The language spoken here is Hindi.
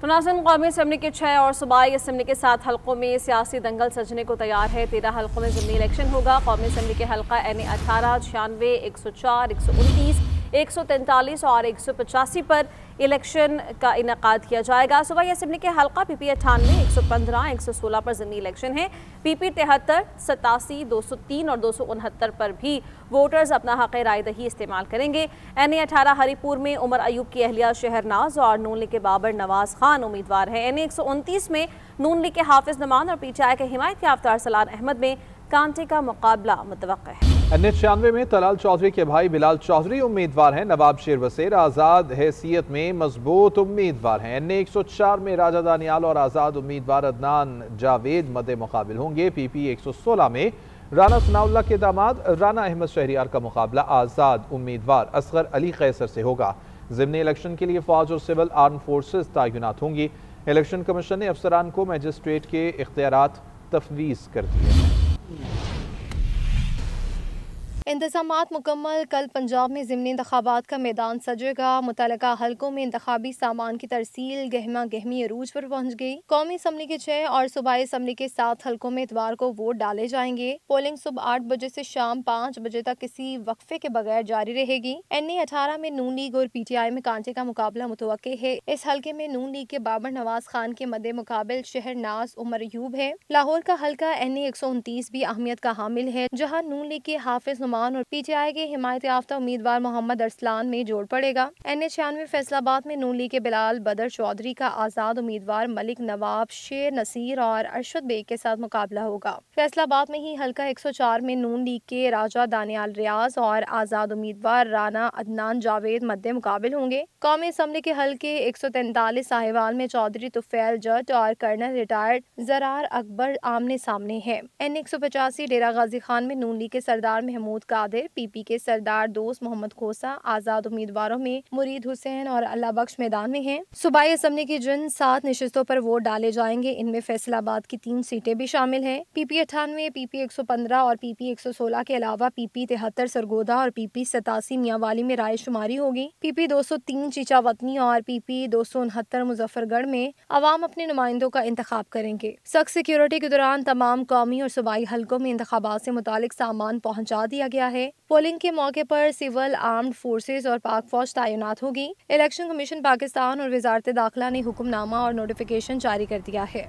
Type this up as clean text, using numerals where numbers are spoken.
नाज़रीन, कौमी असम्बली के 6 और सूबाई असम्बली के 7 हल्कों में सियासी दंगल सजने को तैयार है। 13 हल्कों में ज़मीनी इलेक्शन होगा। कौमी असम्बली के हल्का NA 18, 96, 104, 129, 143 और 185 पर इलेक्शन का इनेकाद किया जाएगा। सूबाई असम्बली के हल्का PP 98, 115, 116 पर ज़मीनी इलेक्शन है। PP 73, 87, 203 और 269 पर भी वोटर्स अपना हक़ राय दही इस्तेमाल करेंगे। NA 18 हरीपुर में उमर अयूब की अहलिया शहरनाज और नून लीग के बाबर नवाज खान उम्मीदवार हैं। NA 129 में नून लीग के हाफिज नमान और PTI के हिमायत याफ्ता अरसलान अहमद में कांटे का मुकाबला मुतवक्किल है। NA 96 में तलाल चौधरी के भाई बिलाल चौधरी उम्मीदवार हैं। नवाब शेर वसेर आज़ाद हैसियत में मजबूत उम्मीदवार हैं। NA 104 में राजा दानियाल और आज़ाद उम्मीदवार अदनान जावेद मद्दे मुकाबिल होंगे। PP 116 में राना सनाउल्लाह के दामाद राना अहमद शहरियार का मुकाबला आज़ाद उम्मीदवार असगर अली कैसर से होगा। ज़िमनी इलेक्शन के लिए फौज और सिविल आर्म फोर्सेज तैनात होंगी। इलेक्शन कमीशन ने अफसरान को मजिस्ट्रेट के इख्तियारात तफवीज़ कर दिए हैं। इंतज़ामात मुकम्मल। कल पंजाब में ज़िमनी इंतखाबात का मैदान सजेगा। मुतल्लिका हल्कों में इंतखाबी सामान की तरसील गहमा गहमी अरूज पर पहुँच गई। कौमी असम्बली के 6 और सूबाई असम्बली के 7 हल्कों में इतवार को वोट डाले जाएंगे। पोलिंग सुबह 8 बजे से शाम 5 बजे तक किसी वक्फे के बगैर जारी रहेगी। NA 18 में नून लीग और PTI में कांटे का मुकाबला मुतवक्के है। इस हल्के में नून लीग के बाबर नवाज खान के मद्दे मुकाबिल शहरनाज उमर अयूब है। लाहौर का हल्का NA 129 भी अहमियत का हामिल है, जहाँ नून लीग के हाफिज और PTI के हिमायत याफ्ता उम्मीदवार मोहम्मद अरसलान में जोड़ पड़ेगा। NA 96 फैसलाबाद में नून लीग के बिलाल बदर चौधरी का आजाद उम्मीदवार मलिक नवाब शेर नसीर और अरशद बेग के साथ मुकाबला होगा। फैसलाबाद में ही हल्का 104 में नून लीग के राजा दानियाल रियाज और आजाद उम्मीदवार राना अदनान जावेद मद्दे मुकाबिल होंगे। कौमी असम्बली के हल्के 143 साहिवाल में चौधरी तुफैल जट और कर्नल रिटायर्ड जरार अकबर आमने सामने है। NA 185 डेरा गाजी खान में नून लीग के सरदार महमूद कादिर, PP के सरदार दोस्त मोहम्मद खोसा, आजाद उम्मीदवारों में मुरीद हुसैन और अल्लाह बख्श मैदान में हैं। सूबाई असम्बली की जिन 7 नशिस्तों पर वोट डाले जाएंगे, इनमें फैसलाबाद की 3 सीटें भी शामिल हैं। PP 98, PP 115 और PP 116 के अलावा PP 73 सरगोदा और PP 87 मियांवाली में राय शुमारी होगी। PP 203 चीचावतनी और PP 269 मुजफ्फरगढ़ में अवाम अपने नुमाइंदों का इंतखाब करेंगे। सख्त सिक्योरिटी के दौरान तमाम कौमी और सूबाई हल्कों में इंतखाबात से मुतालिक सामान पहुँचा दिया गया है। पोलिंग के मौके पर सिविल आर्म्ड फोर्सेज और पाक फौज तैनात होगी। इलेक्शन कमीशन पाकिस्तान और वजारत दाखिला ने हुक्मनामा और नोटिफिकेशन जारी कर दिया है।